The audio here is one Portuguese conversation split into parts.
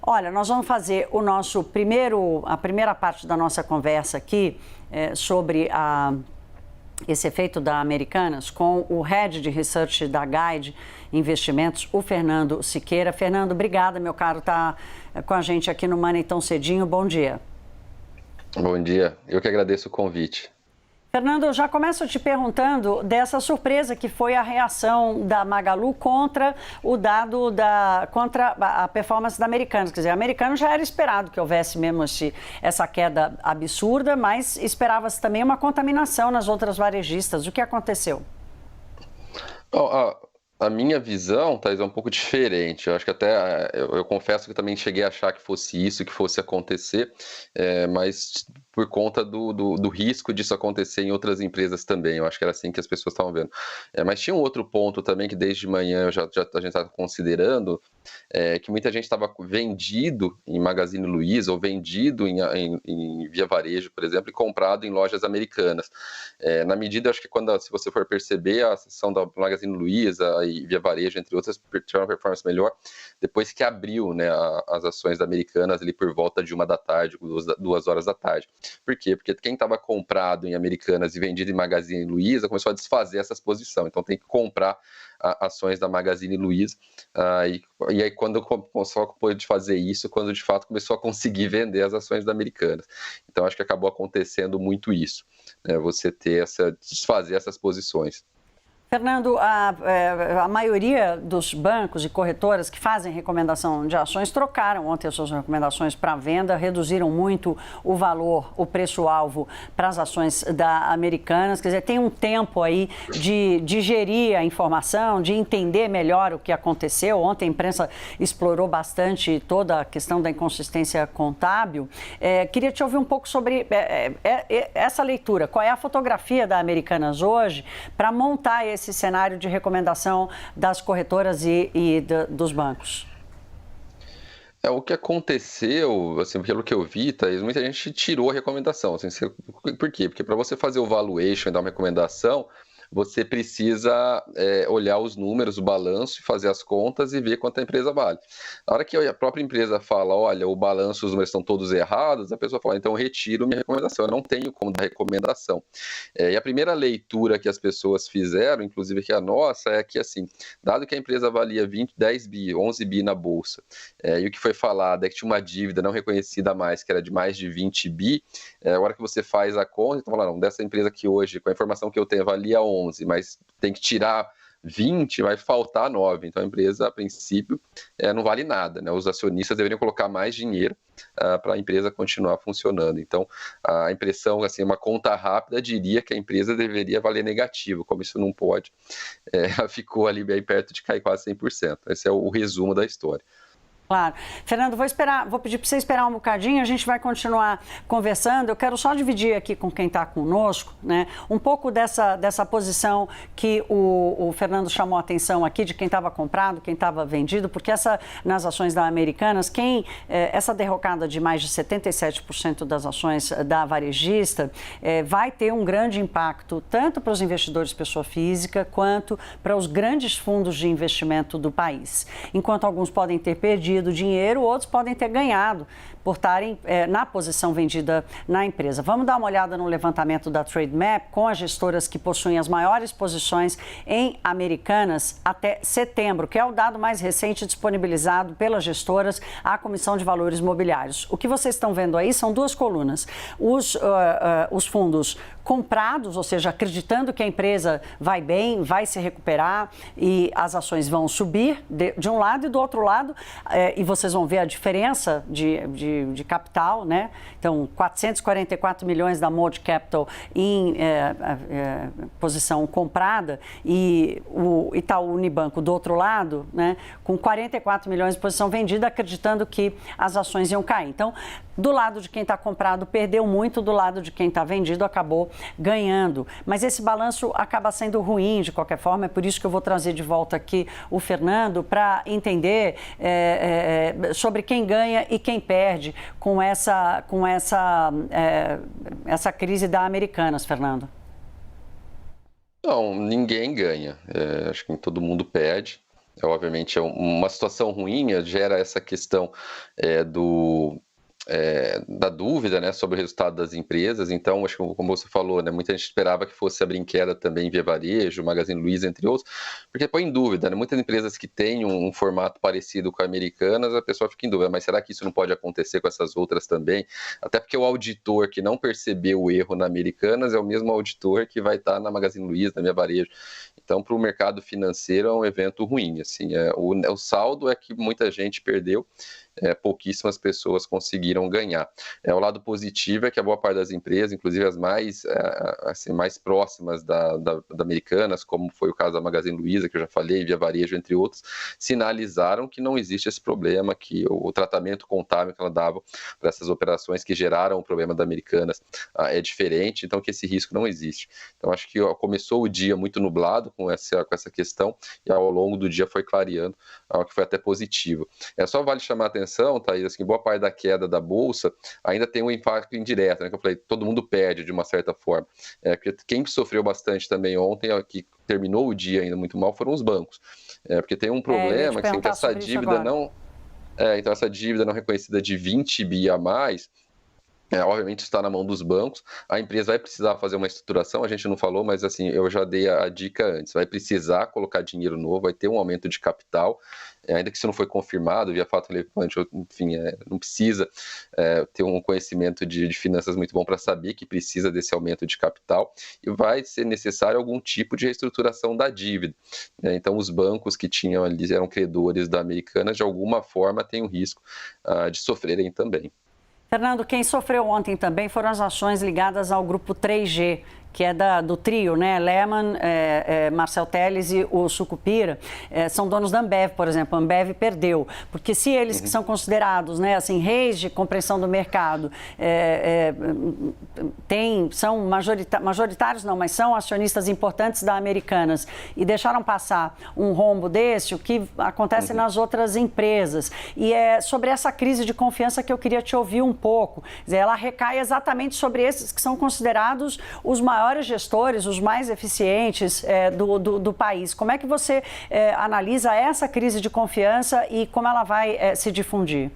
Olha, nós vamos fazer a primeira parte da nossa conversa aqui sobre esse efeito da Americanas com o Head de Research da Guide Investimentos, o Fernando Siqueira. Fernando, obrigada, meu caro, tá com a gente aqui no Money tão cedinho. Bom dia. Bom dia, eu que agradeço o convite. Fernando, eu já começo te perguntando dessa surpresa que foi a reação da Magalu contra o dado contra a performance da Americanas. Quer dizer, a Americanas já era esperado que houvesse mesmo essa queda absurda, mas esperava-se também uma contaminação nas outras varejistas. O que aconteceu? A minha visão, Thais, é um pouco diferente. Eu acho que até, eu confesso que também cheguei a achar que fosse isso, que fosse acontecer, mas por conta do risco disso acontecer em outras empresas também. Eu acho que era assim que as pessoas estavam vendo. Mas tinha um outro ponto também que desde manhã a gente estava considerando, que muita gente estava vendido em Magazine Luiza ou vendido em Via Varejo, por exemplo, e comprado em lojas americanas. Na medida, acho que se você for perceber, a seção da Magazine Luiza e Via Varejo, entre outras, tiveram uma performance melhor depois que abriu, né, as ações da Americanas ali por volta de 1 da tarde, 2 horas da tarde. Por quê? Porque quem estava comprado em Americanas e vendido em Magazine Luiza começou a desfazer essas posições, então tem que comprar ações da Magazine Luiza, e aí quando só pôde fazer isso, quando de fato começou a conseguir vender as ações da Americanas. Então acho que acabou acontecendo muito isso, né, você desfazer essas posições. Fernando, a maioria dos bancos e corretoras que fazem recomendação de ações trocaram ontem as suas recomendações para venda, reduziram muito o valor, o preço-alvo para as ações da Americanas. Quer dizer, tem um tempo aí de digerir a informação, de entender melhor o que aconteceu. Ontem a imprensa explorou bastante toda a questão da inconsistência contábil. Queria te ouvir um pouco sobre essa leitura. Qual é a fotografia da Americanas hoje para montar esse cenário de recomendação das corretoras e dos bancos? O que aconteceu, assim, pelo que eu vi, Thaís, muita gente tirou a recomendação. Assim, por quê? Porque para você fazer o valuation e dar uma recomendação, você precisa olhar os números, o balanço, fazer as contas e ver quanto a empresa vale. Na hora que a própria empresa fala, olha, o balanço, os números estão todos errados, a pessoa fala, então eu retiro minha recomendação, eu não tenho como dar recomendação. E a primeira leitura que as pessoas fizeram, inclusive que a nossa, é que assim, dado que a empresa valia 10 bi, 11 bi na bolsa, e o que foi falado é que tinha uma dívida não reconhecida mais, que era de mais de 20 bi, a hora que você faz a conta, então fala, não, dessa empresa que hoje, com a informação que eu tenho, valia 11, mas tem que tirar 20, vai faltar 9. Então a empresa, a princípio, não vale nada, né? Os acionistas deveriam colocar mais dinheiro para a empresa continuar funcionando. Então a impressão, assim, uma conta rápida diria que a empresa deveria valer negativo. Como isso não pode, ela ficou ali bem perto de cair quase 100%. Esse é o resumo da história. Claro. Fernando, vou pedir para você esperar um bocadinho, a gente vai continuar conversando. Eu quero só dividir aqui com quem está conosco, né, um pouco dessa posição que o Fernando chamou a atenção aqui, de quem estava comprado, quem estava vendido, porque nas ações da Americanas, essa derrocada de mais de 77% das ações da varejista vai ter um grande impacto tanto para os investidores pessoa física quanto para os grandes fundos de investimento do país. Enquanto alguns podem ter perdido dinheiro, outros podem ter ganhado por estarem na posição vendida na empresa. Vamos dar uma olhada no levantamento da Trademap com as gestoras que possuem as maiores posições em Americanas até setembro, que é o dado mais recente disponibilizado pelas gestoras à Comissão de Valores Mobiliários. O que vocês estão vendo aí são duas colunas. Os fundos comprados, ou seja, acreditando que a empresa vai bem, vai se recuperar e as ações vão subir de um lado, e do outro lado, e vocês vão ver a diferença de capital, né? Então, 444 milhões da Mold Capital em posição comprada e o Itaú Unibanco do outro lado, né, com 44 milhões de posição vendida, acreditando que as ações iam cair. Então, do lado de quem está comprado, perdeu muito, do lado de quem está vendido, acabou ganhando. Mas esse balanço acaba sendo ruim, de qualquer forma, é por isso que eu vou trazer de volta aqui o Fernando para entender sobre quem ganha e quem perde com essa crise da Americanas, Fernando. Não, ninguém ganha. Acho que todo mundo perde. obviamente, uma situação ruim, gera essa questão da dúvida, né, sobre o resultado das empresas. Então, acho que, como você falou, né, muita gente esperava que fosse abrir em queda também Via Varejo, Magazine Luiza, entre outros, porque põe em dúvida, né, muitas empresas que têm um formato parecido com a Americanas, a pessoa fica em dúvida, mas será que isso não pode acontecer com essas outras também? Até porque o auditor que não percebeu o erro na Americanas é o mesmo auditor que vai estar na Magazine Luiza, na Via Varejo. Então, para o mercado financeiro é um evento ruim, assim, o saldo é que muita gente perdeu, pouquíssimas pessoas conseguiram ganhar. O lado positivo é que a boa parte das empresas, inclusive as mais próximas da Americanas, como foi o caso da Magazine Luiza, que eu já falei, Via Varejo, entre outros, sinalizaram que não existe esse problema, que o tratamento contábil que ela dava para essas operações que geraram o problema da Americanas é diferente, então que esse risco não existe. Então acho que começou o dia muito nublado com essa questão e ao longo do dia foi clareando, algo que foi até positivo. Só vale chamar a atenção, Thaís, assim, boa parte da queda da Bolsa ainda tem um impacto indireto, né, que eu falei, todo mundo perde de uma certa forma. Porque quem sofreu bastante também ontem, que terminou o dia ainda muito mal, foram os bancos. Porque tem um problema, que essa dívida não... então essa dívida não reconhecida de 20 bi a mais, obviamente está na mão dos bancos, a empresa vai precisar fazer uma estruturação, a gente não falou, mas assim, eu já dei a dica antes, vai precisar colocar dinheiro novo, vai ter um aumento de capital, ainda que isso não foi confirmado via fato relevante, enfim, não precisa ter um conhecimento de finanças muito bom para saber que precisa desse aumento de capital e vai ser necessário algum tipo de reestruturação da dívida. Então, os bancos que tinham ali, eram credores da Americanas, de alguma forma têm o risco de sofrerem também. Fernando, quem sofreu ontem também foram as ações ligadas ao grupo 3G, que é do trio, né? Lehman, Marcel Telles e o Sucupira, são donos da Ambev, por exemplo. A Ambev perdeu, porque se eles que são considerados, né, assim, reis de compreensão do mercado, são majoritários não, mas são acionistas importantes da Americanas e deixaram passar um rombo desse, o que acontece nas outras empresas. E é sobre essa crise de confiança que eu queria te ouvir um pouco. Quer dizer, ela recai exatamente sobre esses que são considerados os maiores gestores, os mais eficientes do país. Como é que você analisa essa crise de confiança e como ela vai se difundir?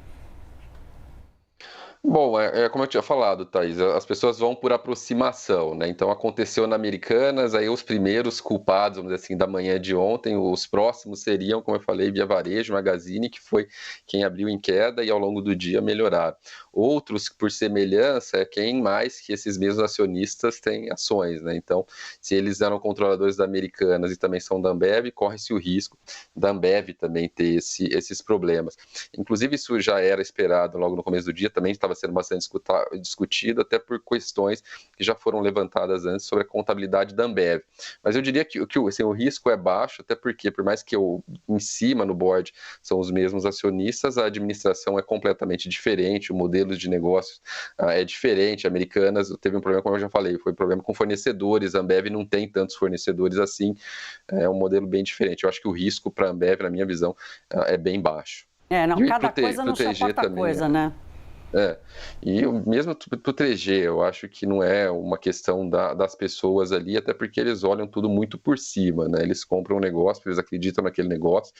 Bom, como eu tinha falado, Thaís, as pessoas vão por aproximação, né? Então aconteceu na Americanas, aí os primeiros culpados, vamos dizer assim, da manhã de ontem, os próximos seriam, como eu falei, Via Varejo, Magazine, que foi quem abriu em queda e ao longo do dia melhoraram. Outros, por semelhança, quem mais que esses mesmos acionistas têm ações, né? Então, se eles eram controladores da Americanas e também são da Ambev, corre-se o risco da Ambev também ter esses problemas. Inclusive, isso já era esperado logo no começo do dia, também estava sendo bastante discutido, até por questões que já foram levantadas antes sobre a contabilidade da Ambev. Mas eu diria que assim, o risco é baixo, até porque, por mais que em cima, no board, são os mesmos acionistas, a administração é completamente diferente, o modelo de negócios é diferente. Americanas teve um problema, como eu já falei, foi um problema com fornecedores, a Ambev não tem tantos fornecedores assim, é um modelo bem diferente. Eu acho que o risco para a Ambev, na minha visão, é bem baixo. Cada coisa não suporta coisa, né? E mesmo para o 3G, eu acho que não é uma questão das pessoas ali, até porque eles olham tudo muito por cima, né? Eles compram um negócio, eles acreditam naquele negócio,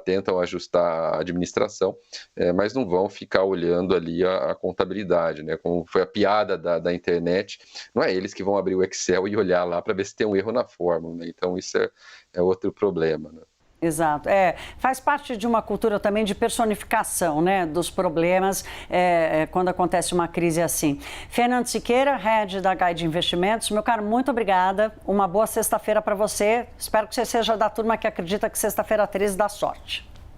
tentam ajustar a administração, mas não vão ficar olhando ali a contabilidade, né? Como foi a piada da internet, não é eles que vão abrir o Excel e olhar lá para ver se tem um erro na fórmula, né? Então isso é outro problema, né? Exato. Faz parte de uma cultura também de personificação, né, dos problemas quando acontece uma crise assim. Fernando Siqueira, head da Guide Investimentos. Meu caro, muito obrigada. Uma boa sexta-feira para você. Espero que você seja da turma que acredita que sexta-feira 13 dá sorte.